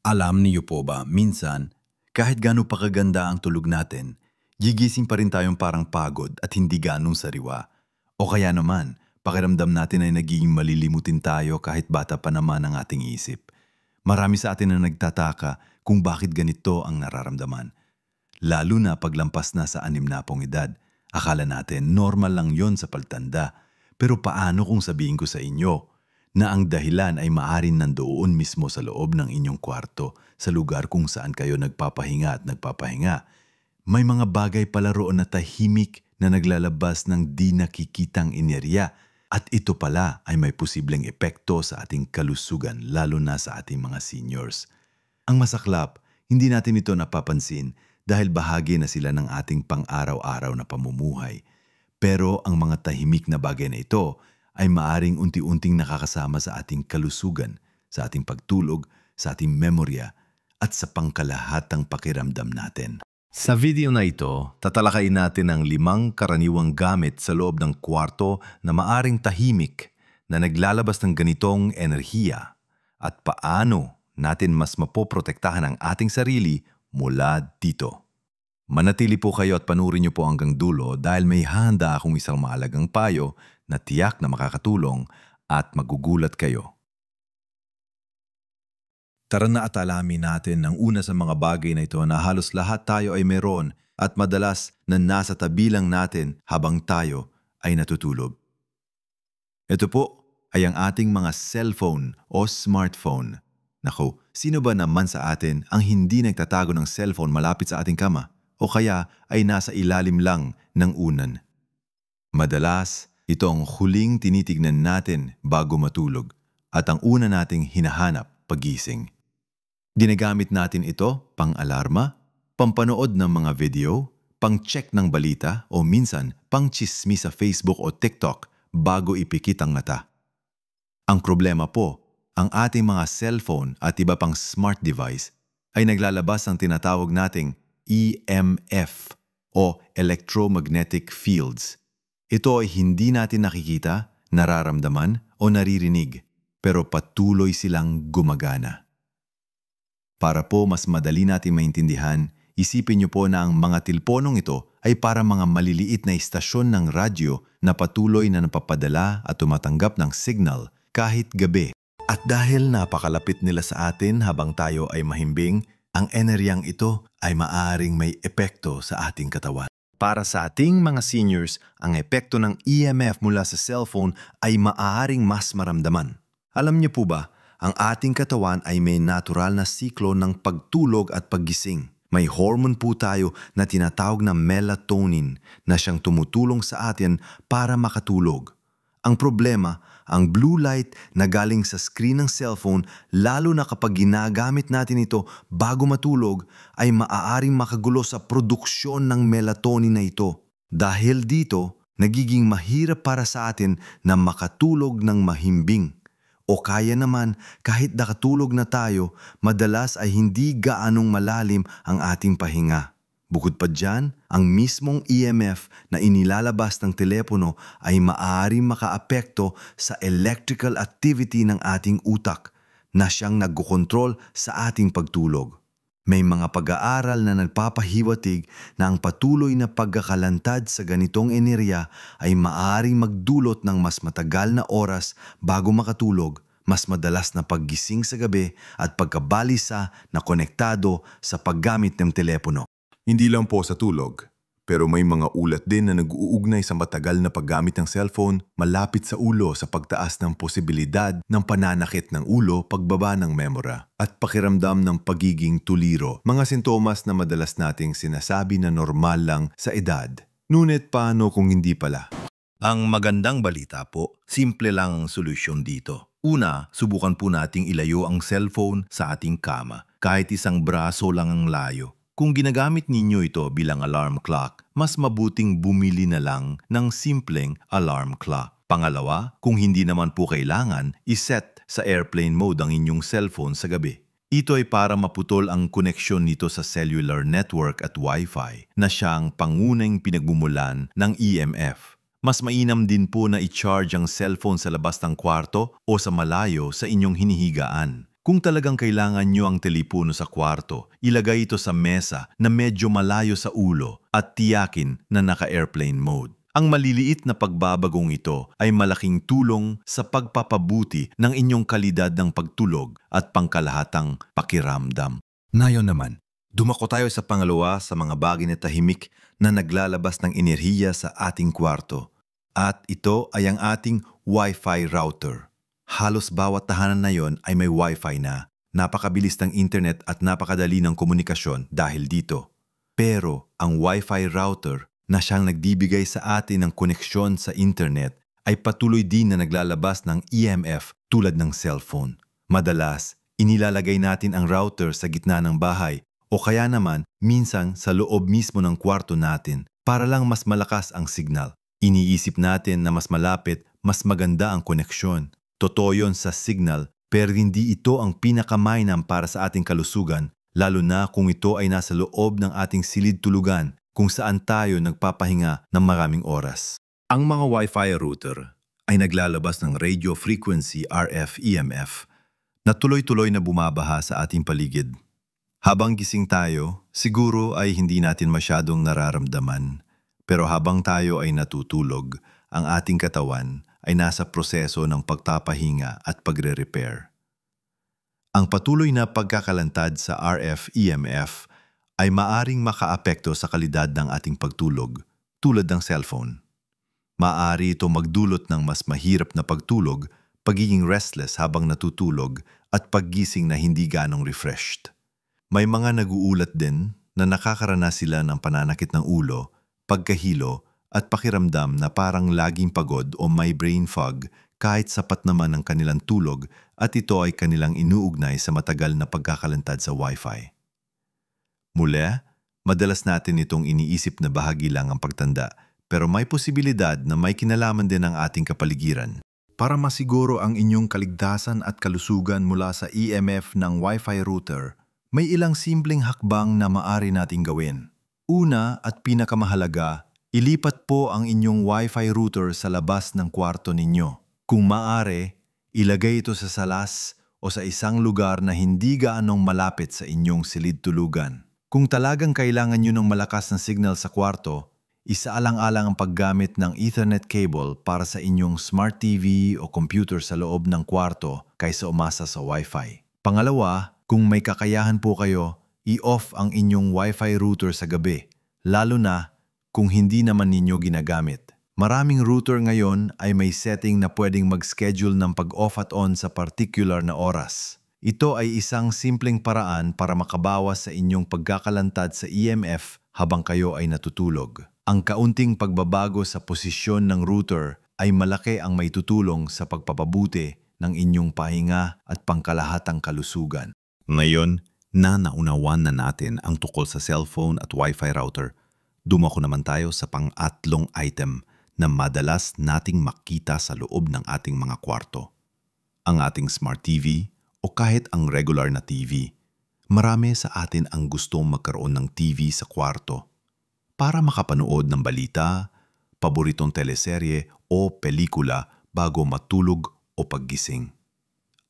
Alam niyo po ba, minsan, kahit gaano pa kaganda ang tulog natin, gigising pa rin tayong parang pagod at hindi ganong sariwa. O kaya naman, pakiramdam natin ay nagiging malilimutin tayo kahit bata pa naman ang ating isip. Marami sa atin na nagtataka kung bakit ganito ang nararamdaman. Lalo na paglampas na sa 60 edad. Akala natin normal lang yon sa pagtanda. Pero paano kung sabihin ko sa inyo na ang dahilan ay maaring nandoon mismo sa loob ng inyong kwarto, sa lugar kung saan kayo nagpapahinga at nagpapahinga? May mga bagay pala roon na tahimik na naglalabas ng di nakikitang enerhiya, at ito pala ay may posibleng epekto sa ating kalusugan, lalo na sa ating mga seniors. Ang masaklap, hindi natin ito napapansin dahil bahagi na sila ng ating pang-araw-araw na pamumuhay. Pero ang mga tahimik na bagay na ito ay maaring unti-unting nakakasama sa ating kalusugan, sa ating pagtulog, sa ating memorya, at sa pangkalahatang pakiramdam natin. Sa video na ito, tatalakayin natin ang 5 karaniwang gamit sa loob ng kwarto na maaring tahimik na naglalabas ng ganitong enerhiya, at paano natin mas mapoprotektahan ang ating sarili mula dito. Manatili po kayo at panurin niyo po hanggang dulo dahil may handa akong isang mahalagang payo na tiyak na makakatulong at magugulat kayo. Tara na at alamin natin ang una sa mga bagay na ito na halos lahat tayo ay meron at madalas na nasa tabi lang natin habang tayo ay natutulog. Ito po ay ang ating mga cellphone o smartphone. Naku, sino ba naman sa atin ang hindi nagtatago ng cellphone malapit sa ating kama o kaya ay nasa ilalim lang ng unan? Madalas, ito ang huling tinitignan natin bago matulog at ang una nating hinahanap pagising. Ginagamit natin ito pang-alarma, pampanood ng mga video, pang-check ng balita o minsan pang-chismis sa Facebook o TikTok bago ipikit ang mata. Ang problema po, ang ating mga cellphone at iba pang smart device ay naglalabas ng tinatawag nating EMF o electromagnetic fields. Ito ay hindi natin nakikita, nararamdaman o naririnig, pero patuloy silang gumagana. Para po mas madali natin maintindihan, isipin niyo po na ang mga tilponong ito ay para mga maliliit na istasyon ng radyo na patuloy na napapadala at tumatanggap ng signal kahit gabi. At dahil napakalapit nila sa atin habang tayo ay mahimbing, ang enerhiyang ito ay maaaring may epekto sa ating katawan. Para sa ating mga seniors, ang epekto ng EMF mula sa cellphone ay maaaring mas maramdaman. Alam niyo po ba, ang ating katawan ay may natural na siklo ng pagtulog at paggising. May hormone po tayo na tinatawag na melatonin na siyang tumutulong sa atin para makatulog. Ang problema, ang blue light na galing sa screen ng cellphone, lalo na kapag ginagamit natin ito bago matulog, ay maaaring makagulo sa produksyon ng melatonin na ito. Dahil dito, nagiging mahirap para sa atin na makatulog ng mahimbing. O kaya naman, kahit nakatulog na tayo, madalas ay hindi gaanong malalim ang ating pahinga. Bukod pa dyan, ang mismong EMF na inilalabas ng telepono ay maaaring makaapekto sa electrical activity ng ating utak na siyang nagkokontrol sa ating pagtulog. May mga pag-aaral na nagpapahiwatig na ang patuloy na pagkakalantad sa ganitong enerhiya ay maaaring magdulot ng mas matagal na oras bago makatulog, mas madalas na paggising sa gabi at pagkabalisa na konektado sa paggamit ng telepono. Hindi lang po sa tulog, pero may mga ulat din na nag-uugnay sa matagal na paggamit ng cellphone malapit sa ulo sa pagtaas ng posibilidad ng pananakit ng ulo, pagbaba ng memora, at pakiramdam ng pagiging tuliro. Mga sintomas na madalas nating sinasabi na normal lang sa edad. Ngunit paano kung hindi pala? Ang magandang balita po, simple lang ang solusyon dito. Una, subukan po nating ilayo ang cellphone sa ating kama, kahit isang braso lang ang layo. Kung ginagamit ninyo ito bilang alarm clock, mas mabuting bumili na lang ng simpleng alarm clock. Pangalawa, kung hindi naman po kailangan, iset sa airplane mode ang inyong cellphone sa gabi. Ito ay para maputol ang koneksyon nito sa cellular network at Wi-Fi na siyang pangunang pinagmumulan ng EMF. Mas mainam din po na i-charge ang cellphone sa labas ng kwarto o sa malayo sa inyong hinihigaan. Kung talagang kailangan nyo ang telepono sa kwarto, ilagay ito sa mesa na medyo malayo sa ulo at tiyakin na naka-airplane mode. Ang maliliit na pagbabagong ito ay malaking tulong sa pagpapabuti ng inyong kalidad ng pagtulog at pangkalahatang pakiramdam. Ngayon naman, dumako tayo sa pangalawa sa mga bagay na tahimik na naglalabas ng enerhiya sa ating kwarto. At ito ay ang ating Wi-Fi router. Halos bawat tahanan na yon ay may Wi-Fi na. Napakabilis ng internet at napakadali ng komunikasyon dahil dito. Pero ang Wi-Fi router na siyang nagbibigay sa atin ng koneksyon sa internet ay patuloy din na naglalabas ng EMF tulad ng cellphone. Madalas, inilalagay natin ang router sa gitna ng bahay o kaya naman minsan sa loob mismo ng kwarto natin para lang mas malakas ang signal. Iniisip natin na mas malapit, mas maganda ang koneksyon. Totoo yon sa signal, pero hindi ito ang pinakamainam para sa ating kalusugan, lalo na kung ito ay nasa loob ng ating silid tulugan kung saan tayo nagpapahinga ng maraming oras. Ang mga Wi-Fi router ay naglalabas ng radio frequency RF EMF na tuloy-tuloy na bumabaha sa ating paligid. Habang gising tayo, siguro ay hindi natin masyadong nararamdaman, pero habang tayo ay natutulog, ang ating katawan ay nasa proseso ng pagpapahinga at pagre-repair. Ang patuloy na pagkakalantad sa RF EMF ay maaring makaapekto sa kalidad ng ating pagtulog, tulad ng cellphone. Maaari ito magdulot ng mas mahirap na pagtulog, pagiging restless habang natutulog, at paggising na hindi ganong refreshed. May mga naguulat din na nakakaranas sila ng pananakit ng ulo, pagkahilo, at pakiramdam na parang laging pagod o may brain fog kahit sapat naman ang kanilang tulog at ito ay kanilang inuugnay sa matagal na pagkakalantad sa Wi-Fi. Muli, madalas natin itong iniisip na bahagi lang ang pagtanda, pero may posibilidad na may kinalaman din ang ating kapaligiran. Para masiguro ang inyong kaligtasan at kalusugan mula sa EMF ng Wi-Fi router, may ilang simpleng hakbang na maaari nating gawin. Una at pinakamahalaga, ilipat po ang inyong Wi-Fi router sa labas ng kwarto ninyo. Kung maaari, ilagay ito sa salas o sa isang lugar na hindi gaanong malapit sa inyong silid tulugan. Kung talagang kailangan nyo ng malakas na signal sa kwarto, isaalang-alang ang paggamit ng Ethernet cable para sa inyong smart TV o computer sa loob ng kwarto kaysa umasa sa Wi-Fi. Pangalawa, kung may kakayahan po kayo, i-off ang inyong Wi-Fi router sa gabi, lalo na kung hindi naman ninyo ginagamit. Maraming router ngayon ay may setting na pwedeng mag-schedule ng pag-off at on sa particular na oras. Ito ay isang simpleng paraan para makabawas sa inyong pagkakalantad sa EMF habang kayo ay natutulog. Ang kaunting pagbabago sa posisyon ng router ay malaki ang maitutulong sa pagpapabuti ng inyong pahinga at pangkalahatang kalusugan. Ngayon, na naunawan na natin ang tukol sa cellphone at Wi-Fi router, dumako naman tayo sa pang-atlong item na madalas nating makita sa loob ng ating mga kwarto. Ang ating smart TV o kahit ang regular na TV. Marami sa atin ang gustong magkaroon ng TV sa kwarto para makapanood ng balita, paboritong teleserye o pelikula bago matulog o paggising.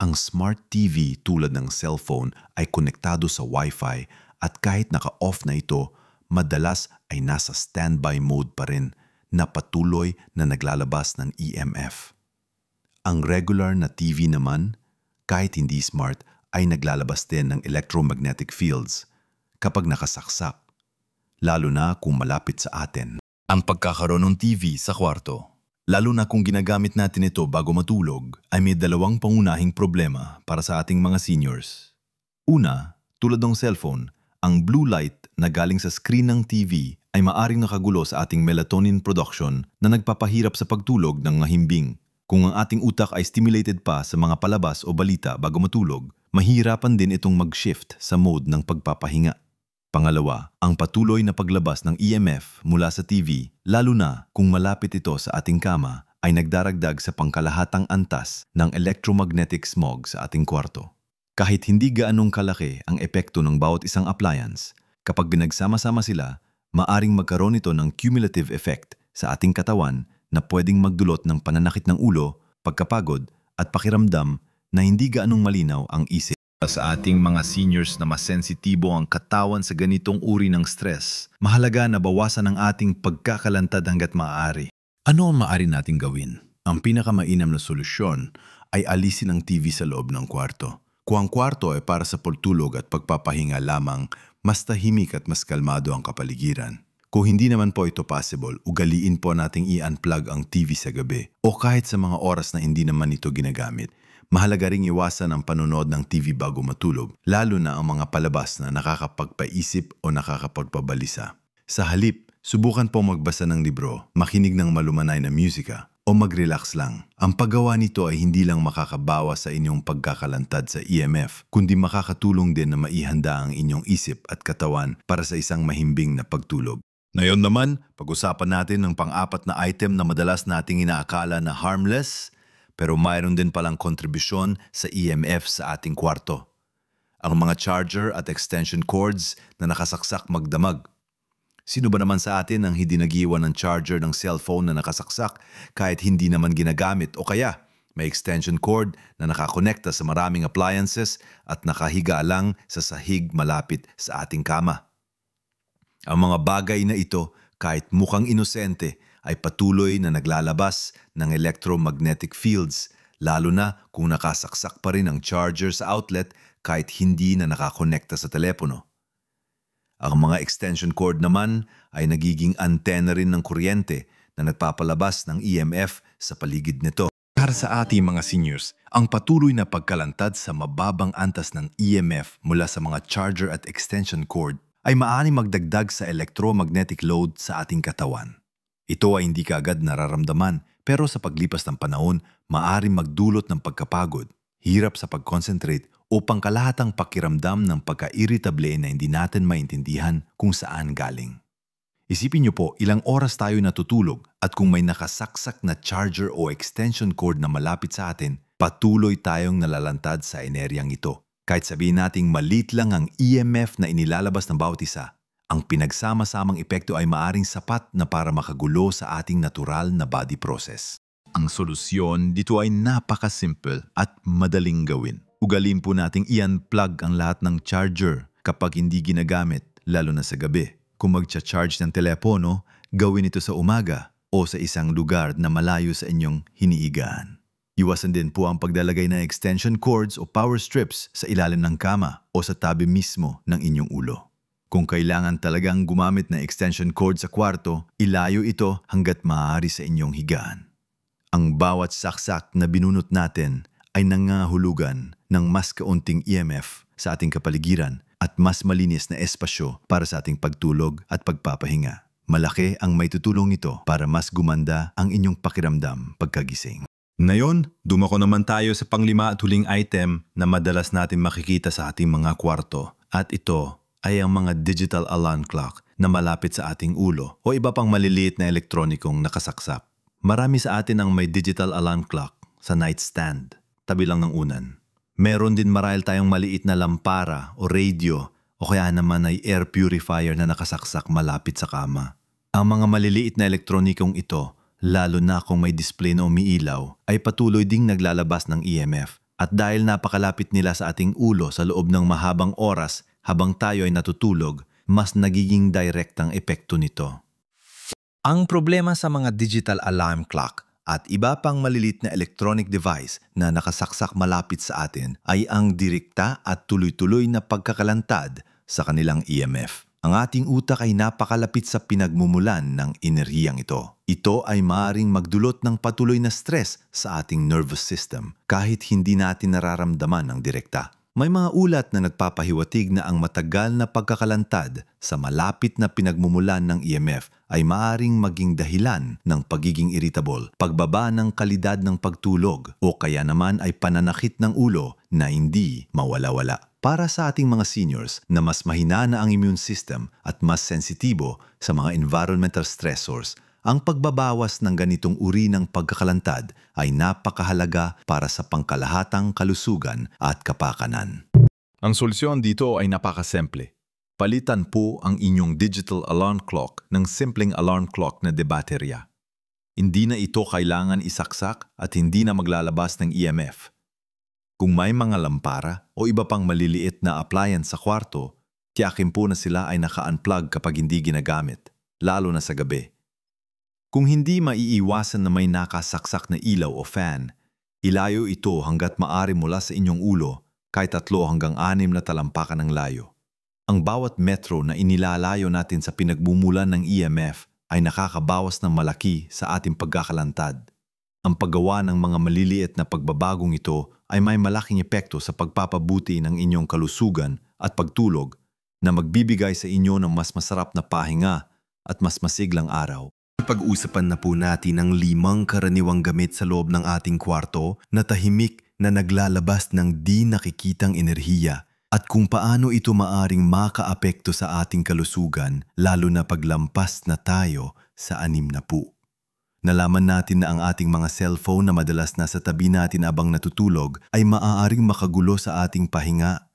Ang smart TV tulad ng cellphone ay konektado sa Wi-Fi at kahit naka-off na ito, madalas ay nasa standby mode pa rin na patuloy na naglalabas ng EMF. Ang regular na TV naman, kahit hindi smart, ay naglalabas din ng electromagnetic fields kapag nakasaksak, lalo na kung malapit sa atin. Ang pagkakaroon ng TV sa kwarto, lalo na kung ginagamit natin ito bago matulog, ay may dalawang pangunahing problema para sa ating mga seniors. Una, tulad ng cellphone, ang blue light na galing sa screen ng TV ay maaring nakagulo sa ating melatonin production na nagpapahirap sa pagtulog ng mahimbing. Kung ang ating utak ay stimulated pa sa mga palabas o balita bago matulog, mahirapan din itong mag-shift sa mode ng pagpapahinga. Pangalawa, ang patuloy na paglabas ng EMF mula sa TV, lalo na kung malapit ito sa ating kama, ay nagdaragdag sa pangkalahatang antas ng electromagnetic smog sa ating kwarto. Kahit hindi gaanong kalaki ang epekto ng bawat isang appliance, kapag pinagsama-sama sila, maaring magkaroon ito ng cumulative effect sa ating katawan na pwedeng magdulot ng pananakit ng ulo, pagkapagod at pakiramdam na hindi gaanong malinaw ang isip. Sa ating mga seniors na mas sensitibo ang katawan sa ganitong uri ng stress, mahalaga na bawasan ang ating pagkakalantad hanggat maaari. Ano ang maaari nating gawin? Ang pinakamainam na solusyon ay alisin ang TV sa loob ng kwarto. Kung ang kwarto ay para sa pagtulog at pagpapahinga lamang, mas tahimik at mas kalmado ang kapaligiran. Kung hindi naman po ito possible, ugaliin po nating i-unplug ang TV sa gabi o kahit sa mga oras na hindi naman ito ginagamit. Mahalaga ring iwasan ang panonood ng TV bago matulog, lalo na ang mga palabas na nakakapagpaisip o nakakapagpabalisa. Sa halip, subukan po magbasa ng libro, makinig ng malumanay na musika, o mag-relax lang. Ang paggawa nito ay hindi lang makakabawas sa inyong pagkakalantad sa EMF, kundi makakatulong din na maihanda ang inyong isip at katawan para sa isang mahimbing na pagtulog. Ngayon naman, pag-usapan natin ang pang-apat na item na madalas nating inaakala na harmless, pero mayroon din palang kontribusyon sa EMF sa ating kwarto. Ang mga charger at extension cords na nakasaksak magdamag. Sino ba naman sa atin ang hindi nag-iwan ng charger ng cellphone na nakasaksak kahit hindi naman ginagamit o kaya may extension cord na nakakonekta sa maraming appliances at nakahiga lang sa sahig malapit sa ating kama? Ang mga bagay na ito, kahit mukhang inosente, ay patuloy na naglalabas ng electromagnetic fields, lalo na kung nakasaksak pa rin ang charger sa outlet kahit hindi na nakakonekta sa telepono. Ang mga extension cord naman ay nagiging antena rin ng kuryente na nagpapalabas ng EMF sa paligid nito. Para sa ating mga seniors, ang patuloy na pagkalantad sa mababang antas ng EMF mula sa mga charger at extension cord ay maaaring magdagdag sa electromagnetic load sa ating katawan. Ito ay hindi kaagad nararamdaman, pero sa paglipas ng panahon, maaaring magdulot ng pagkapagod, hirap sa pag-concentrate o pangkalahatang pakiramdam ng pagka-irritable na hindi natin maintindihan kung saan galing. Isipin niyo po, ilang oras tayo natutulog at kung may nakasaksak na charger o extension cord na malapit sa atin, patuloy tayong nalalantad sa enerhiyang ito. Kahit sabihin nating maliit lang ang EMF na inilalabas ng bawat isa, ang pinagsama-samang epekto ay maaring sapat na para makagulo sa ating natural na body process. Ang solusyon dito ay napaka-simple at madaling gawin. Ugalin po nating i-unplug ang lahat ng charger kapag hindi ginagamit, lalo na sa gabi. Kung magcha-charge ng telepono, gawin ito sa umaga o sa isang lugar na malayo sa inyong hiniigaan. Iwasan din po ang paglalagay ng extension cords o power strips sa ilalim ng kama o sa tabi mismo ng inyong ulo. Kung kailangan talagang gumamit ng extension cord sa kwarto, ilayo ito hanggat maaari sa inyong higaan. Ang bawat saksak na binunot natin ay nangangahulugan ng mas kaunting EMF sa ating kapaligiran at mas malinis na espasyo para sa ating pagtulog at pagpapahinga. Malaki ang maitutulong nito para mas gumanda ang inyong pakiramdam pagkagising. Ngayon, dumako naman tayo sa panglima at huling item na madalas natin makikita sa ating mga kwarto, at ito ay ang mga digital alarm clock na malapit sa ating ulo o iba pang maliliit na elektronikong nakasaksak. Marami sa atin ang may digital alarm clock sa nightstand, tabi lang ng unan. Meron din marahil tayong maliit na lampara o radio o kaya naman ay air purifier na nakasaksak malapit sa kama. Ang mga maliliit na elektronikong ito, lalo na kung may display na umiilaw, ay patuloy ding naglalabas ng EMF. At dahil napakalapit nila sa ating ulo sa loob ng mahabang oras habang tayo ay natutulog, mas nagiging direct ang epekto nito. Ang problema sa mga digital alarm clock at iba pang malilit na electronic device na nakasaksak malapit sa atin ay ang direkta at tuloy-tuloy na pagkakalantad sa kanilang EMF. Ang ating utak ay napakalapit sa pinagmumulan ng enerhiyang ito. Ito ay maaaring magdulot ng patuloy na stress sa ating nervous system kahit hindi natin nararamdaman ng direkta. May mga ulat na nagpapahiwatig na ang matagal na pagkakalantad sa malapit na pinagmumulan ng EMF ay maaaring maging dahilan ng pagiging irritable, pagbaba ng kalidad ng pagtulog o kaya naman ay pananakit ng ulo na hindi mawala-wala. Para sa ating mga seniors na mas mahina na ang immune system at mas sensitibo sa mga environmental stressors, ang pagbabawas ng ganitong uri ng pagkakalantad ay napakahalaga para sa pangkalahatang kalusugan at kapakanan. Ang solusyon dito ay napakasimple. Palitan po ang inyong digital alarm clock ng simpleng alarm clock na debaterya. Hindi na ito kailangan isaksak at hindi na maglalabas ng EMF. Kung may mga lampara o iba pang maliliit na appliance sa kwarto, tiyakin po na sila ay naka-unplug kapag hindi ginagamit, lalo na sa gabi. Kung hindi maiiwasan na may nakasaksak na ilaw o fan, ilayo ito hanggat maaari mula sa inyong ulo kahit 3 hanggang 6 na talampakan ng layo. Ang bawat metro na inilalayo natin sa pinagmumulan ng EMF ay nakakabawas ng malaki sa ating pagkakalantad. Ang paggawa ng mga maliliit na pagbabagong ito ay may malaking epekto sa pagpapabuti ng inyong kalusugan at pagtulog na magbibigay sa inyo ng mas masarap na pahinga at mas masiglang araw. Pag-usapan na po natin ang 5 karaniwang gamit sa loob ng ating kwarto na tahimik na naglalabas ng di nakikitang enerhiya at kung paano ito maaring makaapekto sa ating kalusugan lalo na paglampas na tayo sa 60. Nalaman natin na ang ating mga cellphone na madalas nasa tabi natin abang natutulog ay maaaring makagulo sa ating pahinga.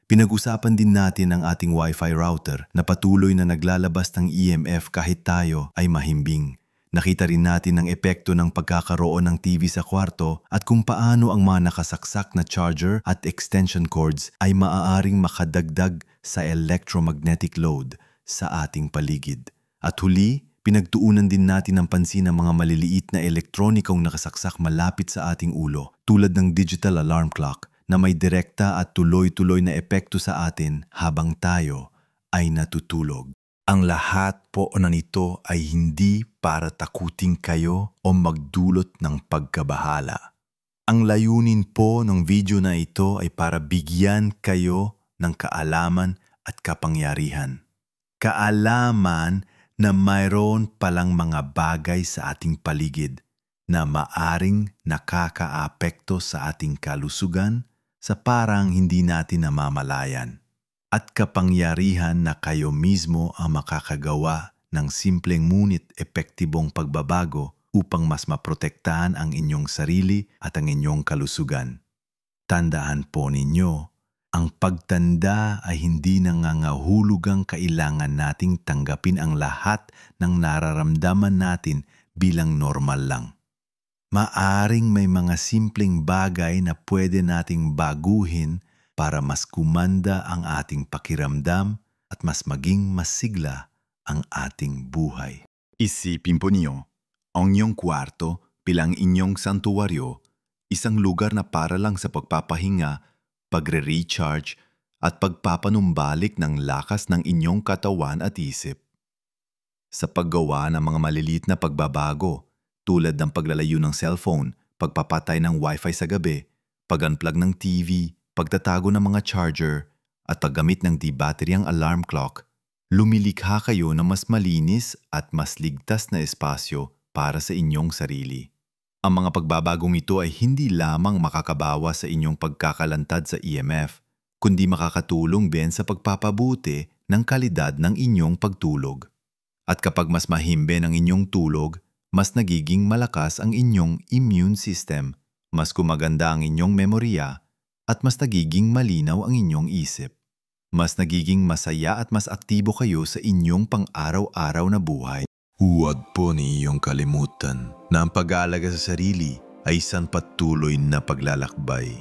Pinag-usapan din natin ang ating Wi-Fi router na patuloy na naglalabas ng EMF kahit tayo ay mahimbing. Nakita rin natin ang epekto ng pagkakaroon ng TV sa kwarto at kung paano ang mga nakasaksak na charger at extension cords ay maaaring makadagdag sa electromagnetic load sa ating paligid. At huli, pinagtuunan din natin ng pansin ang mga maliliit na elektronikong nakasaksak malapit sa ating ulo tulad ng digital alarm clock na may direkta at tuloy-tuloy na epekto sa atin habang tayo ay natutulog. Ang lahat po na nito ay hindi para takutin kayo o magdulot ng pagkabahala. Ang layunin po ng video na ito ay para bigyan kayo ng kaalaman at kapangyarihan. Kaalaman na mayroon palang mga bagay sa ating paligid na maaring nakakaapekto sa ating kalusugan sa parang hindi natin namamalayan. At kapangyarihan na kayo mismo ang makakagawa ng simpleng ngunit epektibong pagbabago upang mas maprotektahan ang inyong sarili at ang inyong kalusugan. Tandaan po ninyo, ang pagtanda ay hindi nangangahulugang kailangan nating tanggapin ang lahat ng nararamdaman natin bilang normal lang. Maaring may mga simpleng bagay na pwede nating baguhin para mas kumanda ang ating pakiramdam at mas maging masigla ang ating buhay. Isipin po niyo, ang inyong kwarto bilang inyong santuwaryo, isang lugar na para lang sa pagpapahinga, pagre-recharge at pagpapanumbalik ng lakas ng inyong katawan at isip. Sa paggawa ng mga maliliit na pagbabago, tulad ng paglalayo ng cellphone, pagpapatay ng Wi-Fi sa gabi, pag-unplug ng TV, pagtatago ng mga charger, at paggamit ng di-batteryang alarm clock, lumilikha kayo ng mas malinis at mas ligtas na espasyo para sa inyong sarili. Ang mga pagbabagong ito ay hindi lamang makakabawa sa inyong pagkakalantad sa EMF, kundi makakatulong din sa pagpapabuti ng kalidad ng inyong pagtulog. At kapag mas mahimbe ang inyong tulog, mas nagiging malakas ang inyong immune system, mas gumaganda ang inyong memorya, at mas nagiging malinaw ang inyong isip. Mas nagiging masaya at mas aktibo kayo sa inyong pang-araw-araw na buhay. Huwag po niyong kalimutan na ang pag-aalaga sa sarili ay isang patuloy na paglalakbay.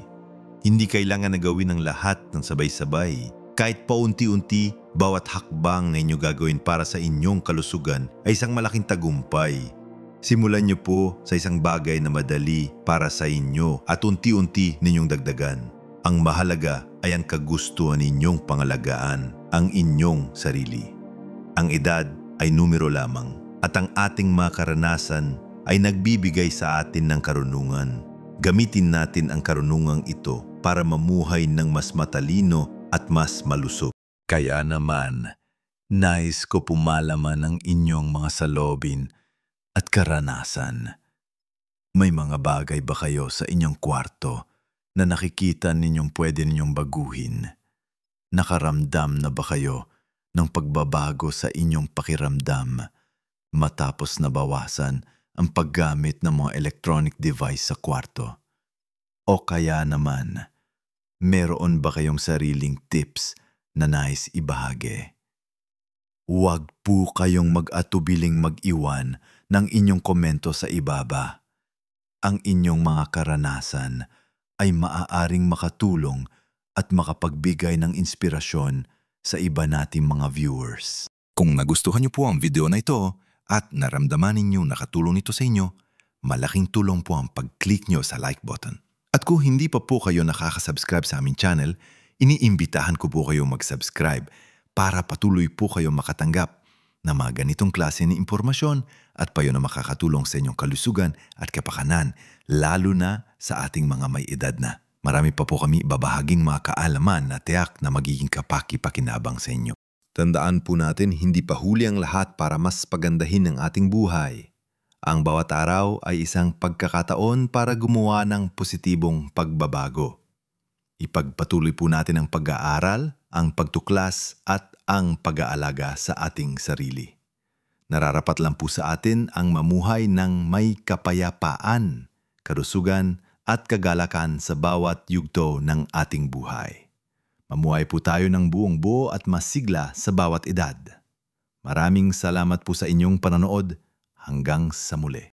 Hindi kailangan na gawin ang lahat ng sabay-sabay. Kahit paunti-unti, bawat hakbang na inyo gagawin para sa inyong kalusugan ay isang malaking tagumpay. Simulan niyo po sa isang bagay na madali para sa inyo at unti-unti ninyong dagdagan. Ang mahalaga ay ang kagustuhan ninyong pangalagaan, ang inyong sarili. Ang edad ay numero lamang at ang ating mga karanasan ay nagbibigay sa atin ng karunungan. Gamitin natin ang karunungang ito para mamuhay ng mas matalino at mas malusog. Kaya naman, nais ko pumalaman ang inyong mga salobin at karanasan. May mga bagay ba kayo sa inyong kwarto na nakikita ninyong pwede ninyong baguhin? Nakaramdam na ba kayo ng pagbabago sa inyong pakiramdam matapos na bawasan ang paggamit ng mga electronic device sa kwarto? O kaya naman, meron ba kayong sariling tips na nais ibahagi? Huwag po kayong mag-atubiling mag-iwan ng inyong komento sa ibaba. Ang inyong mga karanasan ay maaaring makatulong at makapagbigay ng inspirasyon sa iba nating mga viewers. Kung nagustuhan niyo po ang video na ito at naramdaman ninyong nakatulong nito sa inyo, malaking tulong po ang pag-click nyo sa like button. At kung hindi pa po kayo nakaka-subscribe sa aming channel, iniimbitahan ko po kayo mag-subscribe para patuloy po kayo makatanggap na mga ganitong klase ng impormasyon at payo na makakatulong sa inyong kalusugan at kapakanan, lalo na sa ating mga may edad na. Marami pa po kami babahaging mga kaalaman na tiyak na magiging kapaki-pakinabang sa inyo. Tandaan po natin, hindi pa huli ang lahat para mas pagandahin ang ating buhay. Ang bawat araw ay isang pagkakataon para gumawa ng positibong pagbabago. Ipagpatuloy po natin ang pag-aaral, ang pagtuklas at ang pag-aalaga sa ating sarili. Nararapat lang po sa atin ang mamuhay ng may kapayapaan, kalusugan at kagalakan sa bawat yugto ng ating buhay. Mamuhay po tayo ng buong buo at masigla sa bawat edad. Maraming salamat po sa inyong panonood. Hanggang sa muli.